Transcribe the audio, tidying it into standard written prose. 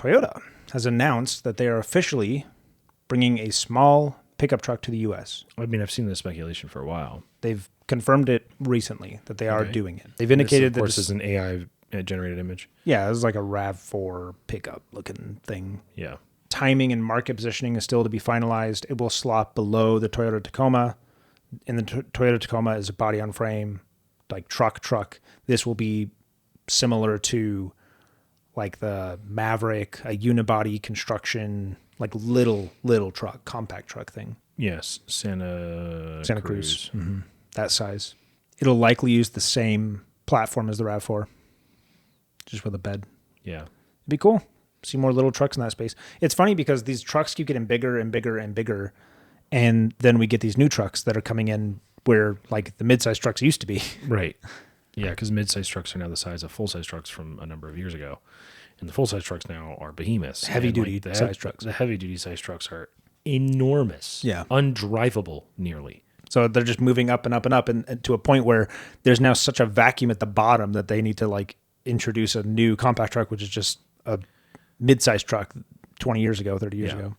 Toyota has announced that they are officially bringing a small pickup truck to the U.S. I mean, I've seen this speculation for a while. They've confirmed it recently that they are doing it. They've And indicated this, of course, that is an AI-generated image. yeah, it was like a RAV4 pickup looking thing. Yeah. Timing and market positioning is still to be finalized. It will slot below the Toyota Tacoma. In the Toyota Tacoma is a body on frame, like truck. This will be similar to like the Maverick, a unibody construction, like little truck, compact truck thing. Yes, Santa Cruz. Mm-hmm. That size. It'll likely use the same platform as the RAV4, just with a bed. Yeah. It'd be cool. See more little trucks in that space. It's funny because these trucks keep getting bigger and bigger and bigger, and then we get these new trucks that are coming in where like the mid-size trucks used to be. Right. Yeah, because mid-size trucks are now the size of full-size trucks from a number of years ago. And the full-size trucks now are behemoths. Heavy-duty size trucks. The heavy-duty size trucks are enormous. Yeah. Undrivable, nearly. So they're just moving up and up and up and to a point where there's now such a vacuum at the bottom that they need to like introduce a new compact truck, which is just a mid-sized truck 20 years ago, 30 years ago.